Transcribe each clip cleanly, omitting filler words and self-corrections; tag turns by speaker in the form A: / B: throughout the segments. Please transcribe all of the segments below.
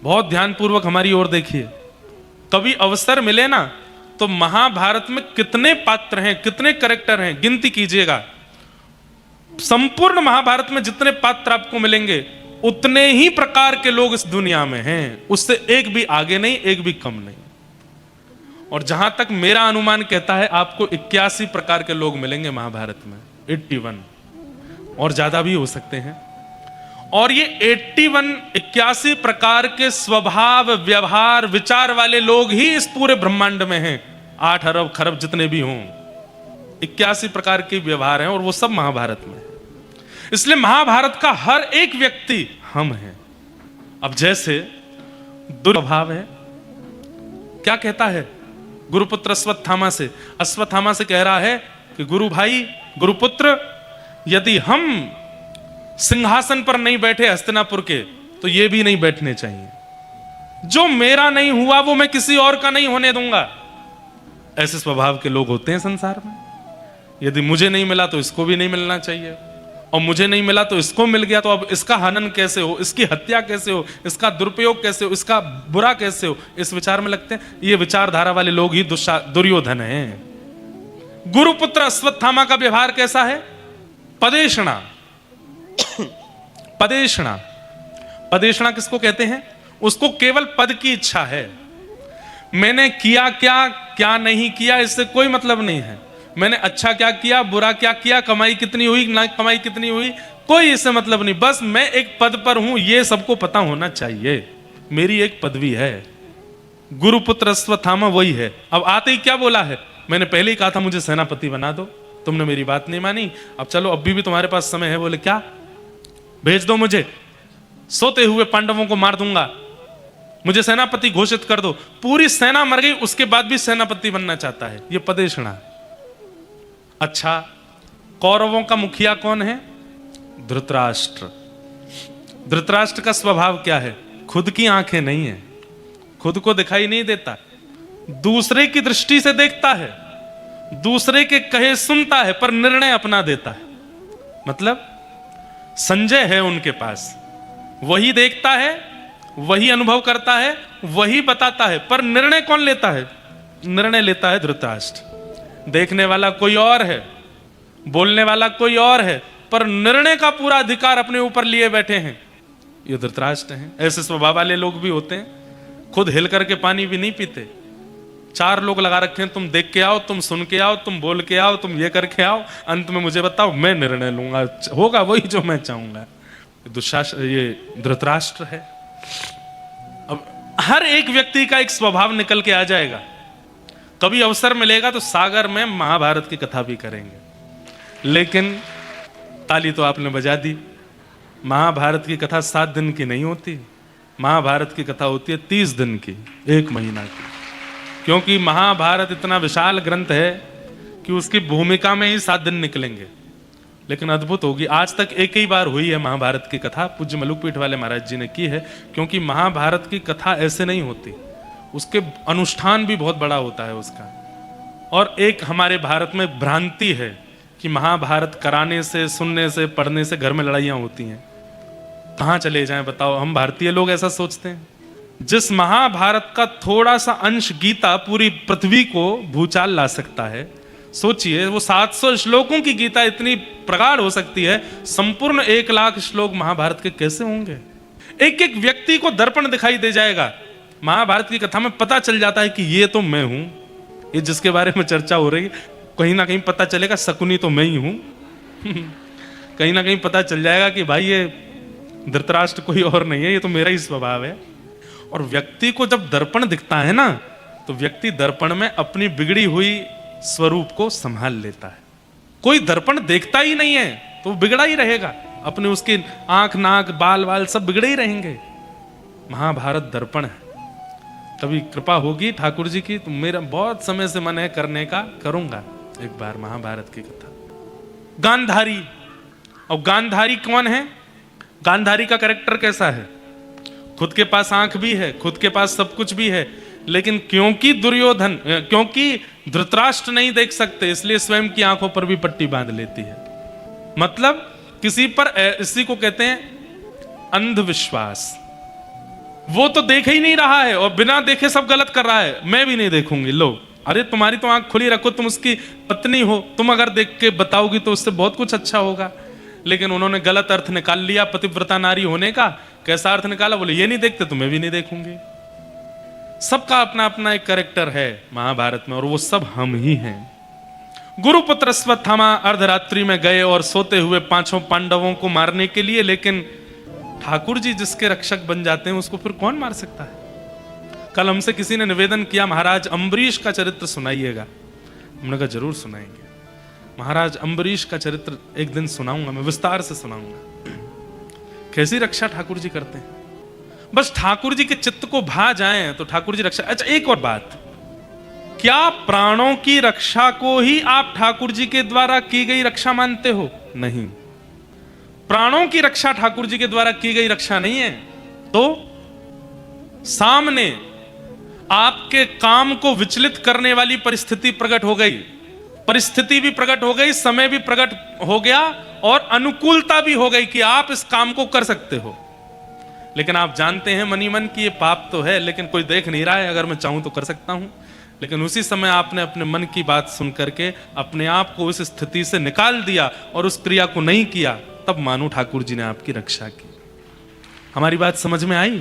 A: बहुत ध्यानपूर्वक हमारी ओर देखिए। कभी अवसर मिले ना तो महाभारत में कितने पात्र हैं, कितने कैरेक्टर हैं, गिनती कीजिएगा। संपूर्ण महाभारत में जितने पात्र आपको मिलेंगे उतने ही प्रकार के लोग इस दुनिया में हैं, उससे एक भी आगे नहीं, एक भी कम नहीं। और जहां तक मेरा अनुमान कहता है आपको 81 प्रकार के लोग मिलेंगे महाभारत में, 81, और ज्यादा भी हो सकते हैं। और ये 81 प्रकार के स्वभाव, व्यवहार, विचार वाले लोग ही इस पूरे ब्रह्मांड में हैं। 8 अरब खरब जितने भी हों, 81 प्रकार के व्यवहार हैं और वो सब महाभारत में है। इसलिए महाभारत का हर एक व्यक्ति हम हैं। अब जैसे दुर्भाव है, क्या कहता है गुरुपुत्र अश्वत्थामा से कह रहा है कि गुरु भाई, गुरुपुत्र, यदि हम सिंहासन पर नहीं बैठे हस्तिनापुर के तो ये भी नहीं बैठने चाहिए। जो मेरा नहीं हुआ वो मैं किसी और का नहीं होने दूंगा। ऐसे स्वभाव के लोग होते हैं संसार में। यदि मुझे नहीं मिला तो इसको भी नहीं मिलना चाहिए, और मुझे नहीं मिला तो इसको मिल गया, तो अब इसका हनन कैसे हो, इसकी हत्या कैसे हो, इसका दुरुपयोग कैसे हो, इसका बुरा कैसे हो, इस विचार में लगते हैं। ये विचारधारा वाले लोग ही दुर्योधन हैं। गुरुपुत्र अश्वत्थामा का व्यवहार कैसा है? पदेषणा। पदेषणा किसको कहते हैं? उसको केवल पद की इच्छा है। मैंने किया क्या, क्या नहीं किया, इससे कोई मतलब नहीं है। मैंने अच्छा क्या किया, बुरा क्या किया, कमाई कितनी हुई, ना कमाई कितनी हुई, कोई इससे मतलब नहीं। बस मैं एक पद पर हूं, ये सबको पता होना चाहिए। मेरी एक पदवी है। गुरुपुत्र अश्वत्थामा वही है। अब आते ही क्या बोला है? मैंने पहले ही कहा था मुझे सेनापति बना दो, तुमने मेरी बात नहीं मानी। अब चलो, अभी भी तुम्हारे पास समय है। बोले क्या? भेज दो मुझे, सोते हुए पांडवों को मार दूंगा, मुझे सेनापति घोषित कर दो। पूरी सेना मर गई, उसके बाद भी सेनापति बनना चाहता है। ये पदेषणा। अच्छा, कौरवों का मुखिया कौन है? धृतराष्ट्र। धृतराष्ट्र का स्वभाव क्या है? खुद की आंखें नहीं है, खुद को दिखाई नहीं देता, दूसरे की दृष्टि से देखता है, दूसरे के कहे सुनता है, पर निर्णय अपना देता है। मतलब संजय है उनके पास, वही देखता है, वही अनुभव करता है, वही बताता है, पर निर्णय कौन लेता है? निर्णय लेता है धृतराष्ट्र। देखने वाला कोई और है, बोलने वाला कोई और है, पर निर्णय का पूरा अधिकार अपने ऊपर लिए बैठे हैं। ये धृतराष्ट्र हैं। ऐसे स्वभाव वाले लोग भी होते हैं, खुद हिल करके पानी भी नहीं पीते। 4 लोग लगा रखे हैं, तुम देख के आओ, तुम सुन के आओ, तुम बोल के आओ, तुम ये करके आओ, अंत में मुझे बताओ, मैं निर्णय लूंगा, होगा वही जो मैं चाहूंगा। ये धृतराष्ट्र है। अब हर एक व्यक्ति का एक स्वभाव निकल के आ जाएगा। कभी अवसर मिलेगा तो सागर में महाभारत की कथा भी करेंगे। लेकिन ताली तो आपने बजा दी। महाभारत की कथा 7 दिन की नहीं होती, महाभारत की कथा होती है 30 दिन की, 1 महीना की। क्योंकि महाभारत इतना विशाल ग्रंथ है कि उसकी भूमिका में ही 7 दिन निकलेंगे। लेकिन अद्भुत होगी, आज तक एक ही बार हुई है महाभारत की कथा, पूज्य मलुकपीठ वाले महाराज जी ने की है। क्योंकि महाभारत की कथा ऐसे नहीं होती, उसके अनुष्ठान भी बहुत बड़ा होता है उसका। और एक हमारे भारत में भ्रांति है कि महाभारत कराने से, सुनने से, पढ़ने से घर में लड़ाइयां होती हैं। कहां चले जाएं बताओ? हम भारतीय लोग ऐसा सोचते हैं। जिस महाभारत का थोड़ा सा अंश गीता पूरी पृथ्वी को भूचाल ला सकता है, सोचिए वो 700 श्लोकों की गीता इतनी प्रगाढ़ हो सकती है, संपूर्ण 1 लाख श्लोक महाभारत के कैसे होंगे? एक एक व्यक्ति को दर्पण दिखाई दे जाएगा। महाभारत की कथा में पता चल जाता है कि ये तो मैं हूं, ये जिसके बारे में चर्चा हो रही है, कहीं ना कहीं पता चलेगा शकुनी तो मैं ही हूं। कहीं ना कहीं पता चल जाएगा कि भाई ये धृतराष्ट्र कोई और नहीं है, ये तो मेरा ही स्वभाव है। और व्यक्ति को जब दर्पण दिखता है ना, तो व्यक्ति दर्पण में अपनी बिगड़ी हुई स्वरूप को संभाल लेता है। कोई दर्पण देखता ही नहीं है तो बिगड़ा ही रहेगा, अपने उसकी आंख, नाक, बाल वाल सब बिगड़े ही रहेंगे। महाभारत दर्पण है। कभी कृपा होगी ठाकुर जी की तो मेरा बहुत समय से मन है करने का, करूंगा एक बार महाभारत की कथा। गांधारी। और गांधारी कौन है? गांधारी का कैरेक्टर कैसा है? खुद के पास आंख भी है, खुद के पास सब कुछ भी है, लेकिन क्योंकि क्योंकि धृतराष्ट्र नहीं देख सकते, इसलिए स्वयं की आंखों पर भी पट्टी बांध लेती है। मतलब किसी पर, इसी को कहते हैं अंधविश्वास। वो तो देख ही नहीं रहा है और बिना देखे सब गलत कर रहा है, मैं भी नहीं देखूंगी। लो, अरे तुम्हारी तो आंख खुली रखो, तुम उसकी पत्नी हो, तुम अगर देख के बताओगी तो उससे बहुत कुछ अच्छा होगा। लेकिन उन्होंने गलत अर्थ निकाल लिया पतिव्रता नारी होने का। कैसा अर्थ निकाला? बोले ये नहीं देखते तो मैं भी नहीं देखूंगी। सबका अपना अपना एक कैरेक्टर है महाभारत में, और वो सब हम ही हैं। गुरुपुत्र अश्वत्थामा अर्धरात्रि में गए और सोते हुए पांचों पांडवों को मारने के लिए, लेकिन ठाकुर जी जिसके रक्षक बन जाते हैं उसको फिर कौन मार सकता है? कल हमसे किसी ने निवेदन किया, महाराज अम्बरीश का चरित्र सुनाइएगा। हमने कहा जरूर सुनाएंगे। महाराज अम्बरीश का चरित्र एक दिन सुनाऊंगा, मैं विस्तार से सुनाऊंगा। कैसी रक्षा ठाकुर जी करते हैं, बस ठाकुर जी के चित्त को भा जाए तो ठाकुर जी रक्षा। अच्छा, एक और बात, क्या प्राणों की रक्षा को ही आप ठाकुर जी के द्वारा की गई रक्षा मानते हो? नहीं, प्राणों की रक्षा ठाकुर जी के द्वारा की गई रक्षा नहीं है। तो सामने आपके काम को विचलित करने वाली परिस्थिति प्रकट हो गई, परिस्थिति भी प्रकट हो गई, समय भी प्रकट हो गया और अनुकूलता भी हो गई कि आप इस काम को कर सकते हो। लेकिन आप जानते हैं मनी मन की ये पाप तो है, लेकिन कोई देख नहीं रहा है, अगर मैं चाहूं तो कर सकता हूं। लेकिन उसी समय आपने अपने मन की बात सुन करके अपने आप को उस स्थिति से निकाल दिया और उस क्रिया को नहीं किया, तब मानो ठाकुर जी ने आपकी रक्षा की। हमारी बात समझ में आई?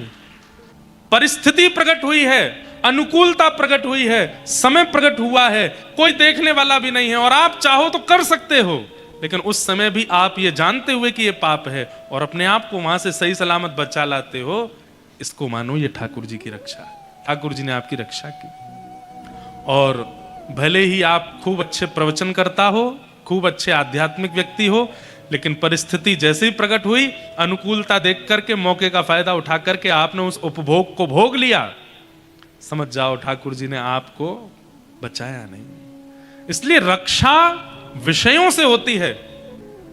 A: परिस्थिति प्रकट हुई है, अनुकूलता प्रकट हुई है, समय प्रकट हुआ है, कोई देखने वाला भी नहीं है और आप चाहो तो कर सकते हो। लेकिन उस समय भी आप ये जानते हुए कि ये पाप है और अपने आप को वहां से सही सलामत बचा लाते हो, इसको मानो ये ठाकुर जी की रक्षा। ठाकुर जी ने आपकी रक्षा की। और भले ही आप खूब अच्छे प्रवचन करता हो, खूब अच्छे आध्यात्मिक व्यक्ति हो, लेकिन परिस्थिति जैसे ही प्रकट हुई, अनुकूलता देख करके, मौके का फायदा उठा करके आपने उस उपभोग को भोग लिया, समझ जाओ ठाकुर जी ने आपको बचाया नहीं। इसलिए रक्षा विषयों से होती है।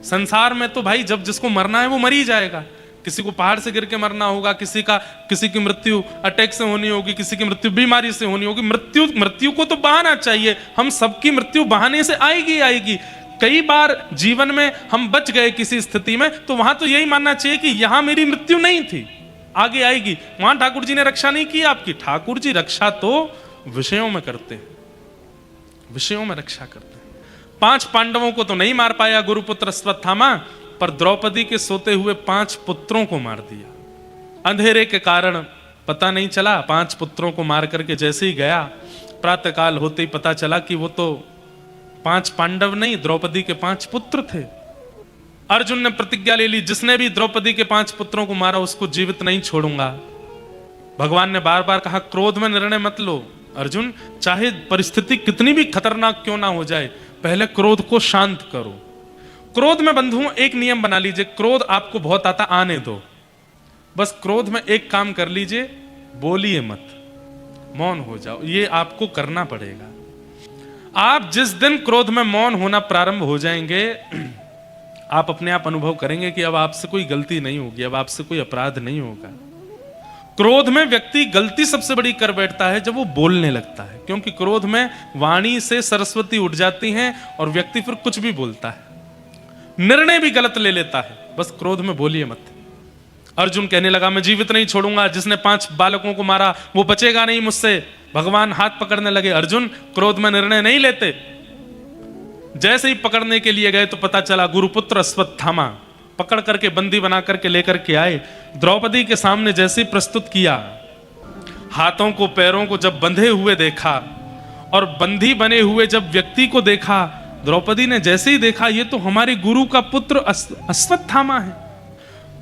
A: संसार में तो भाई जब जिसको मरना है वो मर ही जाएगा। किसी को पहाड़ से गिर के मरना होगा, किसी की मृत्यु अटैक से होनी होगी, किसी की मृत्यु बीमारी से होनी होगी। मृत्यु को तो बहाना चाहिए, हम सबकी मृत्यु बहाने से आएगी। कई बार जीवन में हम बच गए किसी स्थिति में, तो वहां तो यही मानना चाहिए कि यहां मेरी मृत्यु नहीं थी, आगे आएगी। वहां ठाकुर जी ने रक्षा नहीं की आपकी। ठाकुर जी रक्षा तो विषयों में करते हैं, विषयों में रक्षा करते हैं। 5 पांडवों को तो नहीं मार पाया गुरुपुत्र अश्वत्थामा, पर द्रौपदी के सोते हुए 5 पुत्रों को मार दिया। अंधेरे के कारण पता नहीं चला, 5 पुत्रों को मार करके जैसे ही गया, प्रातःकाल होते ही पता चला कि वो तो 5 पांडव नहीं, द्रौपदी के 5 पुत्र थे। अर्जुन ने प्रतिज्ञा ले ली, जिसने भी द्रौपदी के 5 पुत्रों को मारा उसको जीवित नहीं छोड़ूंगा। भगवान ने बार बार कहा, क्रोध में निर्णय मत लो अर्जुन, चाहे परिस्थिति कितनी भी खतरनाक क्यों ना हो जाए, पहले क्रोध को शांत करो। क्रोध में बंधुओं एक नियम बना लीजिए, क्रोध आपको बहुत आता, आने दो। बस क्रोध में एक काम कर लीजिए, बोलिए मत, मौन हो जाओ। ये आपको करना पड़ेगा। आप जिस दिन क्रोध में मौन होना प्रारंभ हो जाएंगे, आप अपने आप अनुभव करेंगे कि अब आपसे कोई गलती नहीं होगी, अब आपसे कोई अपराध नहीं होगा। क्रोध में व्यक्ति गलती सबसे बड़ी कर बैठता है जब वो बोलने लगता है, क्योंकि क्रोध में वाणी से सरस्वती उठ जाती हैं और व्यक्ति फिर कुछ भी बोलता है, निर्णय भी गलत ले लेता है। बस क्रोध में बोलिए मत। अर्जुन कहने लगा, मैं जीवित नहीं छोड़ूंगा, जिसने 5 बालकों को मारा वो बचेगा नहीं मुझसे। भगवान हाथ पकड़ने लगे, अर्जुन क्रोध में निर्णय नहीं लेते। जैसे ही पकड़ने के लिए गए तो पता चला गुरुपुत्र अश्वत्थामा पकड़ करके बंदी बना करके लेकर के आए। द्रौपदी के सामने जैसे ही प्रस्तुत किया, हाथों को पैरों को जब बंधे हुए देखा और बंदी बने हुए जब व्यक्ति को देखा, द्रौपदी ने जैसे ही देखा, ये तो हमारे गुरु का पुत्र अश्वत्थामा है।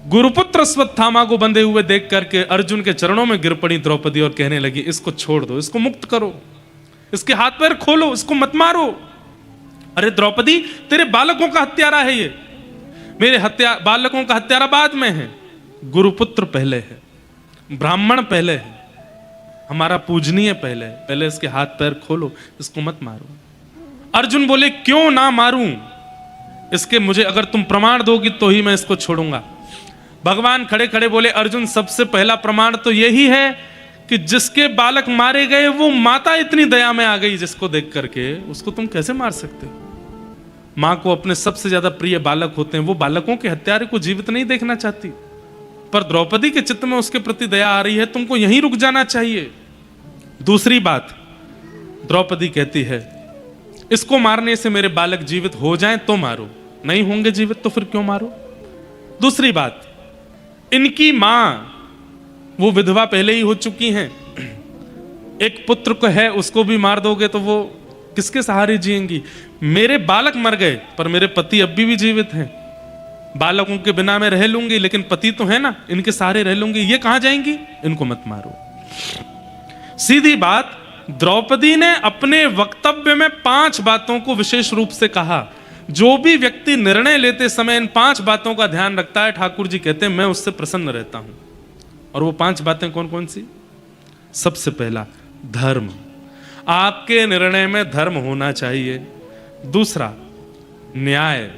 A: गुरुपुत्र अश्वत्थामा को बंधे हुए देख करके अर्जुन के चरणों में गिर पड़ी द्रौपदी और कहने लगी, इसको छोड़ दो, इसको मुक्त करो, इसके हाथ पैर खोलो, इसको मत मारो। अरे द्रौपदी, तेरे बालकों का हत्यारा है ये, मेरे बालकों का हत्यारा बाद में है, गुरुपुत्र पहले है, ब्राह्मण पहले है, हमारा पूजनीय पहले है, पहले इसके हाथ पैर खोलो, इसको मत मारो। अर्जुन बोले, क्यों ना मारूं इसके, मुझे अगर तुम प्रमाण दोगी तो ही मैं इसको छोड़ूंगा। भगवान खड़े खड़े बोले, अर्जुन सबसे पहला प्रमाण तो यही है कि जिसके बालक मारे गए वो माता इतनी दया में आ गई जिसको देख करके, उसको तुम कैसे मार सकते हो? मां को अपने सबसे ज्यादा प्रिय बालक होते हैं, वो बालकों के हत्यारे को जीवित नहीं देखना चाहती। पर द्रौपदी के चित्त में उसके प्रति दया आ रही है, तुमको यहीं रुक जाना चाहिए। दूसरी बात, द्रौपदी कहती है इसको मारने से मेरे बालक जीवित हो जाएं तो मारो, नहीं होंगे जीवित तो फिर क्यों मारो। दूसरी बात, इनकी मां वो विधवा पहले ही हो चुकी हैं, एक पुत्र को है उसको भी मार दोगे तो वो किसके सहारे जिएंगी। मेरे बालक मर गए पर मेरे पति अब भी जीवित हैं, बालकों के बिना मैं रह लूंगी लेकिन पति तो है ना, इनके सहारे रह लूंगी, ये कहां जाएंगी, इनको मत मारो। सीधी बात, द्रौपदी ने अपने वक्तव्य में 5 बातों को विशेष रूप से कहा। जो भी व्यक्ति निर्णय लेते समय इन 5 बातों का ध्यान रखता है, ठाकुर जी कहते हैं मैं उससे प्रसन्न रहता हूं। और वो 5 बातें कौन कौन सी? सबसे पहला, धर्म, आपके निर्णय में धर्म होना चाहिए। दूसरा, न्याय,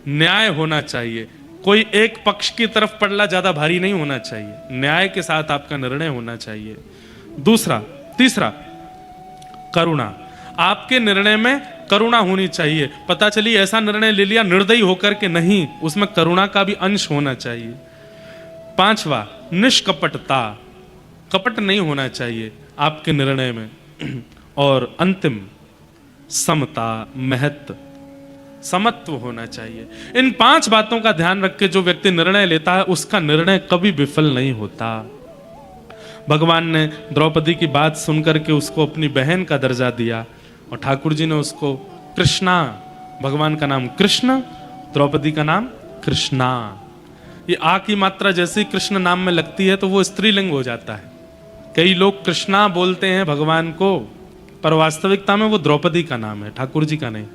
A: न्याय होना चाहिए, कोई एक पक्ष की तरफ पड़ना ज्यादा भारी नहीं होना चाहिए, न्याय के साथ आपका निर्णय होना चाहिए। तीसरा, करुणा, आपके निर्णय में करुणा होनी चाहिए। पता चली ऐसा निर्णय ले लिया निर्दयी होकर के, नहीं, उसमें करुणा का भी अंश होना चाहिए। 5वां, निष्कपटता, कपट नहीं होना चाहिए आपके निर्णय में। और अंतिम, समता, महत्व, समत्व होना चाहिए। इन 5 बातों का ध्यान रख के जो व्यक्ति निर्णय लेता है उसका निर्णय कभी विफल नहीं होता। भगवान ने द्रौपदी की बात सुनकर के उसको अपनी बहन का दर्जा दिया और ठाकुर जी ने उसको कृष्णा, भगवान का नाम कृष्ण, द्रौपदी का नाम कृष्णा। ये आ की मात्रा जैसे कृष्ण नाम में लगती है तो वो स्त्रीलिंग हो जाता है। कई लोग कृष्णा बोलते हैं भगवान को, पर वास्तविकता में वो द्रौपदी का नाम है, ठाकुर जी का नहीं।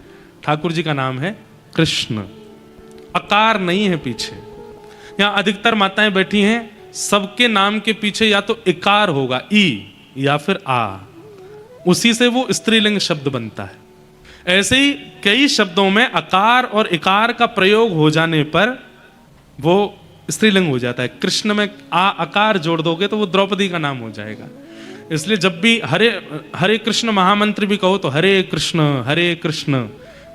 A: ठाकुर जी का नाम है कृष्ण, अकार नहीं है पीछे। यहां अधिकतर माताएं बैठी हैं, सबके नाम के पीछे या तो इकार होगा, ई, या फिर आ, उसी से वो स्त्रीलिंग शब्द बनता है। ऐसे ही कई शब्दों में अकार और इकार का प्रयोग हो जाने पर वो स्त्रीलिंग हो जाता है। कृष्ण में आ अकार जोड़ दोगे तो वो द्रौपदी का नाम हो जाएगा। इसलिए जब भी हरे हरे कृष्ण महामंत्र भी कहो तो हरे कृष्ण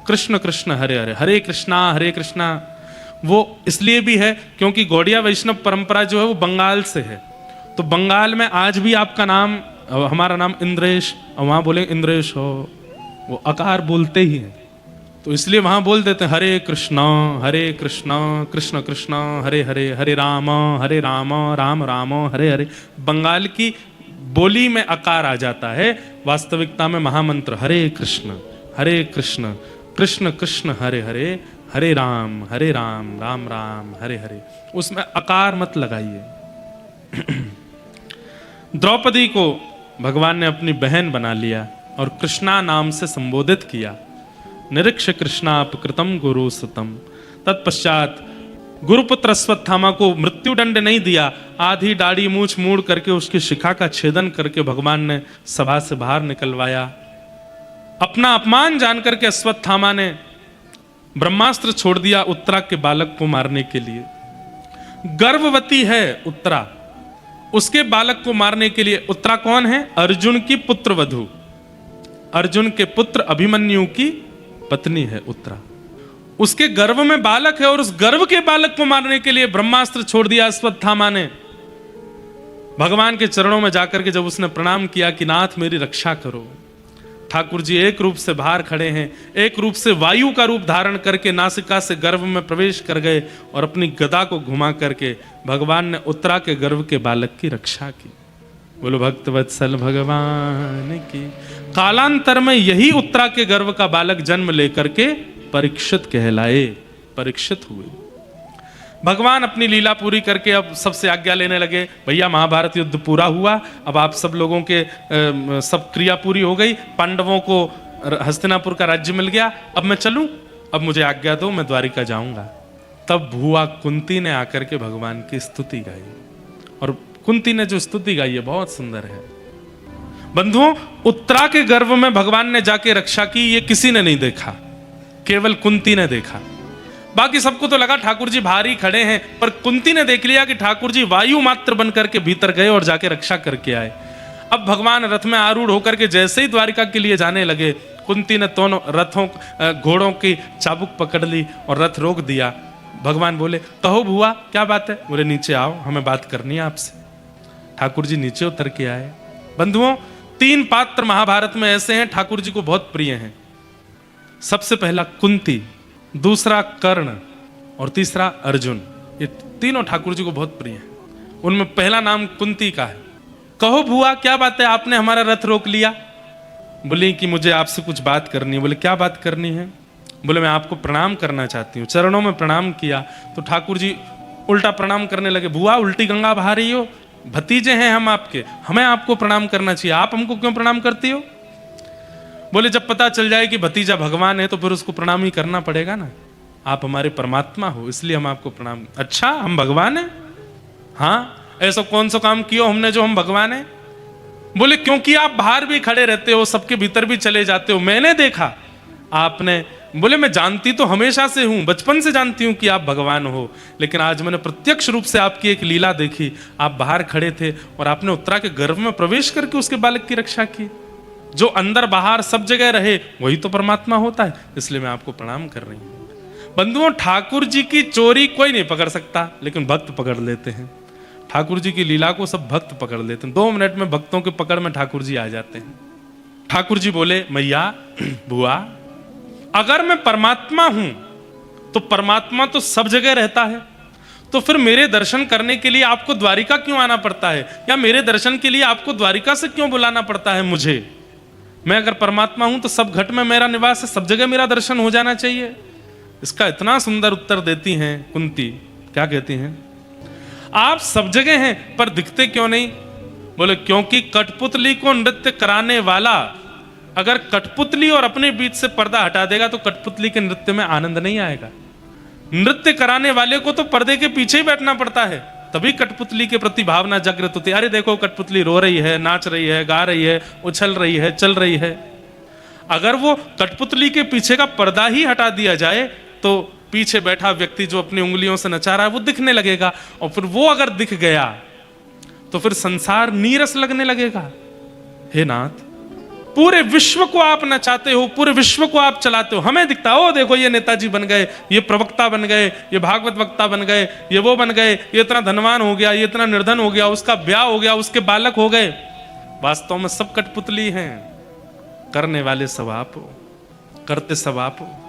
A: कृष्ण कृष्ण हरे हरे, हरे कृष्णा, वो इसलिए भी है क्योंकि गौड़िया वैष्णव परंपरा जो है वो बंगाल से है। तो बंगाल में आज भी आपका नाम, हमारा नाम इंद्रेश, और वहां बोले इंद्रेश हो, वो अकार बोलते ही हैं, तो इसलिए वहां बोल देते हैं हरे कृष्ण कृष्ण कृष्ण हरे हरे, हरे राम राम राम हरे हरे। बंगाल की बोली में अकार आ जाता है, वास्तविकता में महामंत्र हरे कृष्ण कृष्ण कृष्ण हरे हरे, हरे राम राम राम हरे हरे, उसमें अकार मत लगाइए। द्रौपदी को भगवान ने अपनी बहन बना लिया और कृष्णा नाम से संबोधित किया। निरीक्ष कृष्णापकृतम गुरु सतम। तत्पश्चात गुरुपुत्र अश्वत्थामा को मृत्युदंड नहीं दिया, आधी दाढ़ी मूछ मूड़ करके उसकी शिखा का छेदन करके भगवान ने सभा से बाहर निकलवाया। अपना अपमान जान करके अश्वत्थामा ने ब्रह्मास्त्र छोड़ दिया उत्तरा के बालक को मारने के लिए। गर्भवती है उत्तरा, उसके बालक को मारने के लिए। उत्तरा कौन है? अर्जुन की पुत्र वधू, अर्जुन के पुत्र अभिमन्यु की पत्नी है उत्तरा। उसके गर्भ में बालक है और उस गर्भ के बालक को मारने के लिए ब्रह्मास्त्र छोड़ दिया अश्वत्थामा ने। भगवान के चरणों में जाकर के जब उसने प्रणाम किया कि नाथ मेरी रक्षा करो, ठाकुर जी एक रूप से बाहर खड़े हैं, एक रूप से वायु का रूप धारण करके नासिका से गर्भ में प्रवेश कर गए और अपनी गदा को घुमा करके भगवान ने उत्तरा के गर्भ के बालक की रक्षा की। बोलो भक्त वत्सल भगवान की। कालांतर में यही उत्तरा के गर्भ का बालक जन्म लेकर के परीक्षित कहलाए, परीक्षित हुए। भगवान अपनी लीला पूरी करके अब सबसे आज्ञा लेने लगे, भैया महाभारत युद्ध पूरा हुआ, अब आप सब लोगों के सब क्रिया पूरी हो गई, पांडवों को हस्तिनापुर का राज्य मिल गया, अब मैं चलूं, अब मुझे आज्ञा दो, मैं द्वारिका जाऊंगा। तब भुआ कुंती ने आकर के भगवान की स्तुति गाई, और कुंती ने जो स्तुति गाई है बहुत सुंदर है। बंधुओं, उत्तरा के गर्भ में भगवान ने जाके रक्षा की, ये किसी ने नहीं देखा, केवल कुंती ने देखा। बाकी सबको तो लगा ठाकुर जी भारी खड़े हैं, पर कुंती ने देख लिया कि ठाकुर जी वायु मात्र बन करके भीतर गए और जाके रक्षा करके आए। अब भगवान रथ में आरूढ़ होकर के जैसे ही द्वारिका के लिए जाने लगे, कुंती ने दोनों रथों घोड़ों की चाबुक पकड़ ली और रथ रोक दिया। भगवान बोले कहो बुआ क्या बात है? बोले नीचे आओ, हमें बात करनी है आपसे। ठाकुर जी नीचे उतर के आए। बंधुओं, 3 पात्र महाभारत में ऐसे हैं ठाकुर जी को बहुत प्रिय हैं। सबसे पहला कुंती, दूसरा कर्ण और तीसरा अर्जुन। ये तीनों ठाकुर जी को बहुत प्रिय हैं। उनमें पहला नाम कुंती का है। कहो बुआ क्या बात है, आपने हमारा रथ रोक लिया? बोले कि मुझे आपसे कुछ बात करनी है। बोले क्या बात करनी है? बोले मैं आपको प्रणाम करना चाहती हूँ। चरणों में प्रणाम किया तो ठाकुर जी उल्टा प्रणाम करने लगे। बुआ उल्टी गंगा बहा रही हो, भतीजे हैं हम आपके, हमें आपको प्रणाम करना चाहिए, आप हमको क्यों प्रणाम करती हो? बोले जब पता चल जाए कि भतीजा भगवान है तो फिर उसको प्रणाम ही करना पड़ेगा ना, आप हमारे परमात्मा हो इसलिए हम आपको प्रणाम। अच्छा हम भगवान हैं? हाँ, ऐसा कौन सा काम किया हमने जो हम भगवान हैं? बोले क्योंकि आप बाहर भी खड़े रहते हो, सबके भीतर भी चले जाते हो, मैंने देखा आपने। बोले मैं जानती तो हमेशा से हूं, बचपन से जानती हूं कि आप भगवान हो, लेकिन आज मैंने प्रत्यक्ष रूप से आपकी एक लीला देखी। आप बाहर खड़े थे और आपने उत्तरा के गर्भ में प्रवेश करके उसके बालक की रक्षा की। जो अंदर बाहर सब जगह रहे वही तो परमात्मा होता है, इसलिए मैं आपको प्रणाम कर रही हूं। बंधुओं, ठाकुर जी की चोरी कोई नहीं पकड़ सकता, लेकिन भक्त पकड़ लेते हैं। ठाकुर जी की लीला को सब भक्त पकड़ लेते हैं। 2 मिनट में भक्तों के पकड़ में ठाकुर जी आ जाते हैं। ठाकुर जी बोले मैया बुआ, अगर मैं परमात्मा हूं तो परमात्मा तो सब जगह रहता है, तो फिर मेरे दर्शन करने के लिए आपको द्वारिका क्यों आना पड़ता है? या मेरे दर्शन के लिए आपको द्वारिका से क्यों बुलाना पड़ता है मुझे? मैं अगर परमात्मा हूं तो सब घट में मेरा निवास है, सब जगह मेरा दर्शन हो जाना चाहिए। इसका इतना सुंदर उत्तर देती हैं कुंती। क्या कहती हैं? आप सब जगह हैं पर दिखते क्यों नहीं? बोले क्योंकि कठपुतली को नृत्य कराने वाला अगर कठपुतली और अपने बीच से पर्दा हटा देगा तो कठपुतली के नृत्य में आनंद नहीं आएगा। नृत्य कराने वाले को तो पर्दे के पीछे ही बैठना पड़ता है, तभी कठपुतली के प्रति भावना जागृत होती है। अरे देखो कठपुतली रो रही है, नाच रही है, गा रही है, उछल रही है, चल रही है। अगर वो कठपुतली के पीछे का पर्दा ही हटा दिया जाए तो पीछे बैठा व्यक्ति जो अपनी उंगलियों से नचा रहा है वो दिखने लगेगा, और फिर वो अगर दिख गया तो फिर संसार नीरस लगने लगेगा। हे नाथ, पूरे विश्व को आप नचाते हो, पूरे विश्व को आप चलाते हो, हमें दिखता है ओ देखो ये नेताजी बन गए, ये प्रवक्ता बन गए, ये भागवत वक्ता बन गए, ये वो बन गए, ये इतना धनवान हो गया, ये इतना निर्धन हो गया, उसका ब्याह हो गया, उसके बालक हो गए। वास्तव में सब कठपुतली हैं, करने वाले सब आप हो, करते सब आप हो।